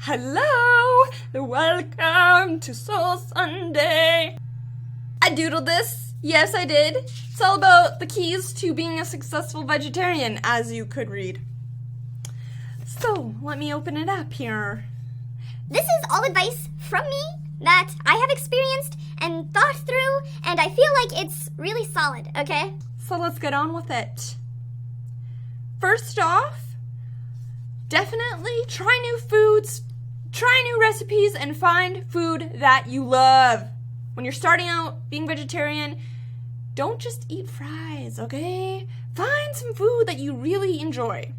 Hello! Welcome to Soul Sunday! I doodled this. Yes, I did. It's all about the keys to being a successful vegetarian, as you could read. So, let me open it up here. This is all advice from me that I have experienced and thought through, and I feel like it's really solid, okay? So let's get on with it. First off, definitely try new foods, try new recipes, and find food that you love. When you're starting out being vegetarian, don't just eat fries, okay? Find some food that you really enjoy.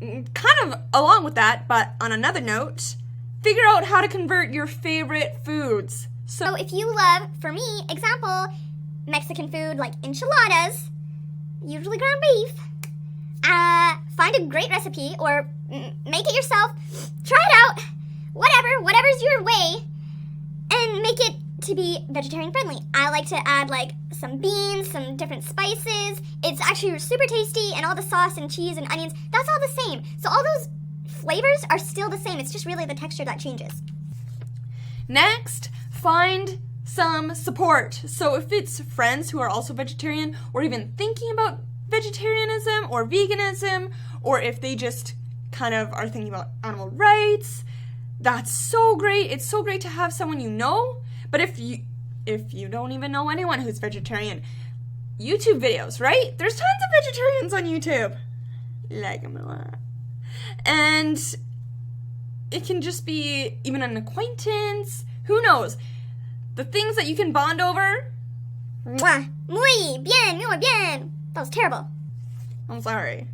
Kind of along with that, but on another note, figure out how to convert your favorite foods. So if you love, for me, example, Mexican food like enchiladas, usually ground beef, find a great recipe or make it yourself, try it out, whatever's your way, and make it to be vegetarian friendly. I like to add like some beans, some different spices. It's actually super tasty, and all the sauce and cheese and onions, that's all the same. So all those flavors are still the same. It's just really the texture that changes. Next, find some support. So if it's friends who are also vegetarian or even thinking about vegetarianism or veganism, or if they just kind of are thinking about animal rights, that's so great. It's so great to have someone you know. But if you don't even know anyone who's vegetarian, YouTube videos, right? There's tons of vegetarians on YouTube. Like me. And it can just be even an acquaintance. Who knows? The things that you can bond over. Mwah. Muy bien, muy bien. That was terrible. I'm sorry.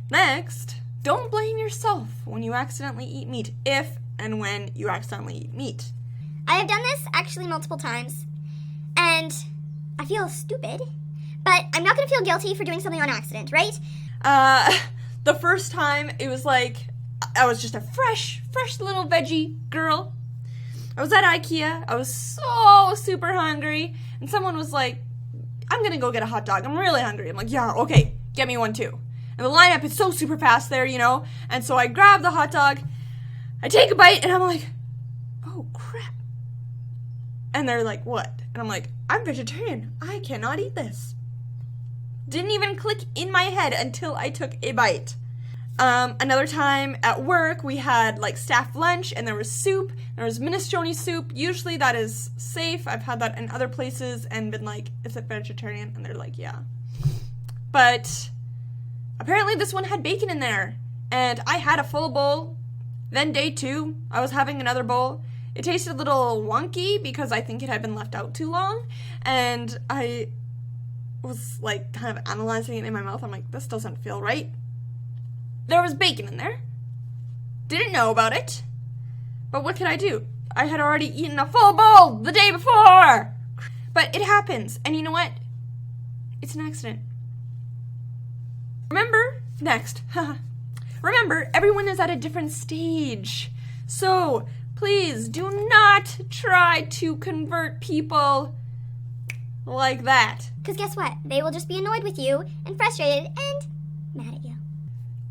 Next, don't blame yourself when you accidentally eat meat, if and when you accidentally eat meat. I have done this actually multiple times, and I feel stupid, but I'm not going to feel guilty for doing something on accident, right? The first time, it was like, I was just a fresh little veggie girl. I was at IKEA, I was so super hungry, and someone was like, I'm gonna go get a hot dog, I'm really hungry. I'm like, yeah, okay, get me one too. And the lineup is so super fast there, you know, and so I grab the hot dog, I take a bite, and I'm like, oh crap. And they're like, what? And I'm like, I'm vegetarian, I cannot eat this. Didn't even click in my head until I took a bite. Another time at work, we had like staff lunch, and there was soup. There was minestrone soup. Usually that is safe. I've had that in other places and been like, is it vegetarian? And they're like, yeah. But apparently this one had bacon in there, and I had a full bowl. Then day 2, I was having another bowl. It tasted a little wonky because I think it had been left out too long, and I was like kind of analyzing it in my mouth. I'm like, this doesn't feel right. There was bacon in there. Didn't know about it. But what could I do? I had already eaten a full bowl the day before. But it happens. And you know what? It's an accident. Remember, everyone is at a different stage. So, please do not try to convert people like that. Because guess what? They will just be annoyed with you and frustrated and mad at you.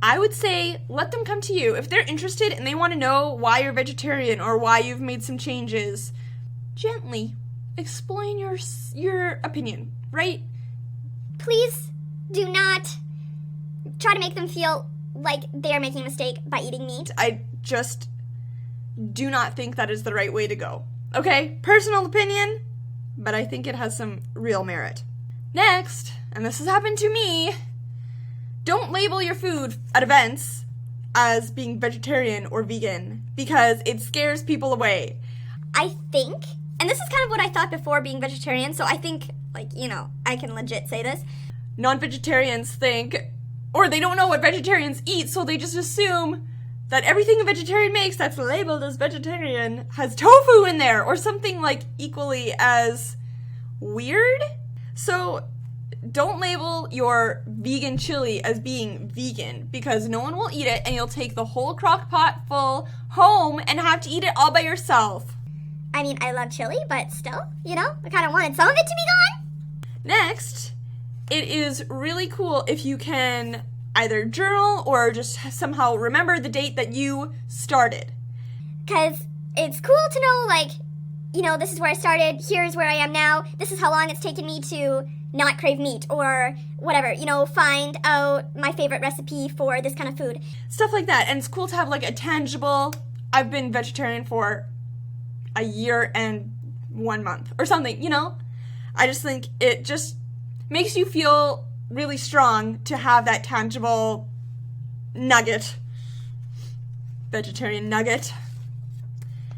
I would say let them come to you. If they're interested and they want to know why you're vegetarian or why you've made some changes, gently explain your opinion, right? Please do not try to make them feel like they are making a mistake by eating meat. I just do not think that is the right way to go. Okay, personal opinion, but I think it has some real merit. Next, and this has happened to me, don't label your food at events as being vegetarian or vegan because it scares people away. I think, and this is kind of what I thought before being vegetarian, so I think, like, you know, I can legit say this. Non-vegetarians think, or they don't know what vegetarians eat, so they just assume that everything a vegetarian makes that's labeled as vegetarian has tofu in there or something like equally as weird. So don't label your vegan chili as being vegan because no one will eat it and you'll take the whole crock pot full home and have to eat it all by yourself. I mean, I love chili, but still, you know, I kind of wanted some of it to be gone. Next, it is really cool if you can either journal or just somehow remember the date that you started. Because it's cool to know, like, you know, this is where I started, here's where I am now, this is how long it's taken me to not crave meat, or whatever, you know, find out my favorite recipe for this kind of food. Stuff like that. And it's cool to have like a tangible, I've been vegetarian for a year and 1 month or something, you know? I just think it just makes you feel really strong to have that tangible nugget. Vegetarian nugget.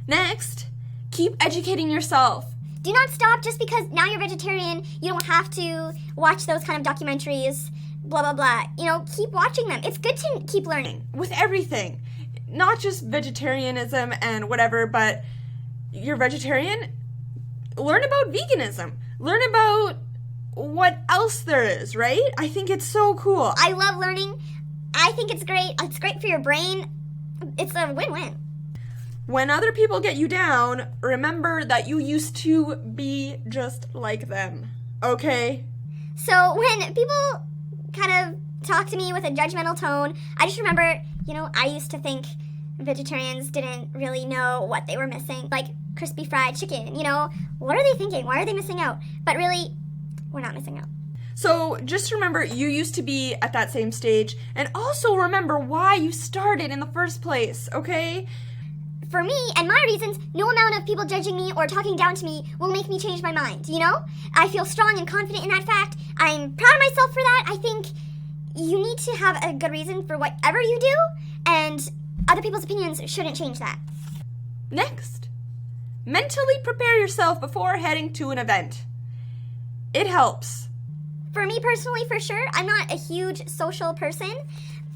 Next, keep educating yourself. Do not stop just because now you're vegetarian, you don't have to watch those kind of documentaries, blah, blah, blah. You know, keep watching them. It's good to keep learning. With everything. Not just vegetarianism and whatever, but you're vegetarian, learn about veganism. Learn about what else there is, right? I think it's so cool. I love learning. I think it's great. It's great for your brain. It's a win-win. When other people get you down, remember that you used to be just like them, okay? So when people kind of talk to me with a judgmental tone, I just remember, you know, I used to think vegetarians didn't really know what they were missing. Like crispy fried chicken, you know, what are they thinking? Why are they missing out? But really, we're not missing out. So just remember you used to be at that same stage, and also remember why you started in the first place, okay? For me and my reasons, no amount of people judging me or talking down to me will make me change my mind, you know? I feel strong and confident in that fact. I'm proud of myself for that. I think you need to have a good reason for whatever you do, and other people's opinions shouldn't change that. Next, mentally prepare yourself before heading to an event. It helps. For me personally, for sure, I'm not a huge social person,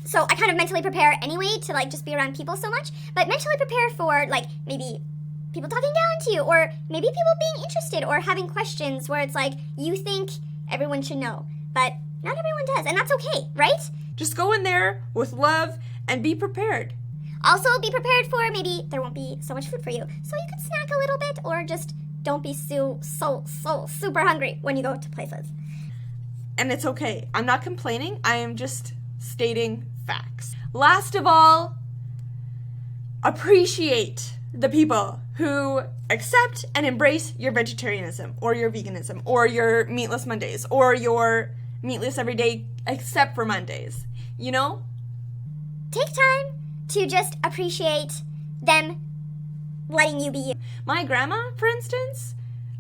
so I kind of mentally prepare anyway to like just be around people so much, but mentally prepare for like maybe people talking down to you, or maybe people being interested or having questions where it's like you think everyone should know, but not everyone does, and that's okay, right? Just go in there with love and be prepared. Also be prepared for maybe there won't be so much food for you, so you can snack a little bit, or just don't be so super hungry when you go to places. And it's okay. I'm not complaining. I am just stating facts. Last of all, appreciate the people who accept and embrace your vegetarianism or your veganism or your meatless Mondays or your meatless every day except for Mondays. You know? Take time to just appreciate them letting you be you. My grandma, for instance,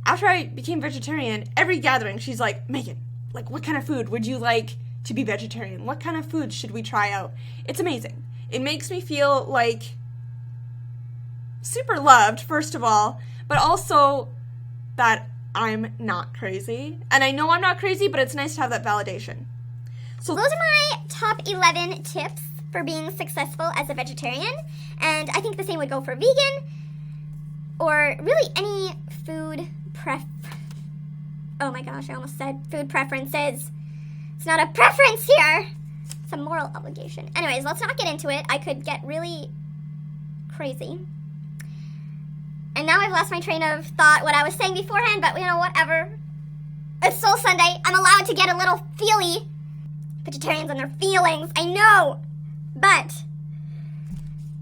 after I became vegetarian, every gathering she's like, Megan, like what kind of food would you like to be vegetarian? What kind of food should we try out? It's amazing. It makes me feel like super loved, first of all, but also that I'm not crazy. And I know I'm not crazy, but it's nice to have that validation. So those are my top 11 tips for being successful as a vegetarian. And I think the same would go for vegan or really any food Oh my gosh, I almost said food preferences. It's not a preference here. It's a moral obligation. Anyways, let's not get into it. I could get really crazy. And now I've lost my train of thought, what I was saying beforehand, but you know, whatever. It's Soul Sunday. I'm allowed to get a little feely. Vegetarians and their feelings, I know. But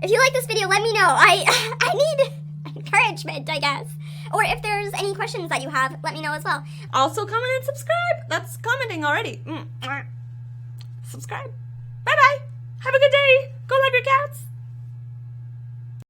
if you like this video, let me know. I need encouragement, I guess. Or if there's any questions that you have, let me know as well. Also, comment and subscribe. That's commenting already. Subscribe. Bye-bye. Have a good day. Go love your cats.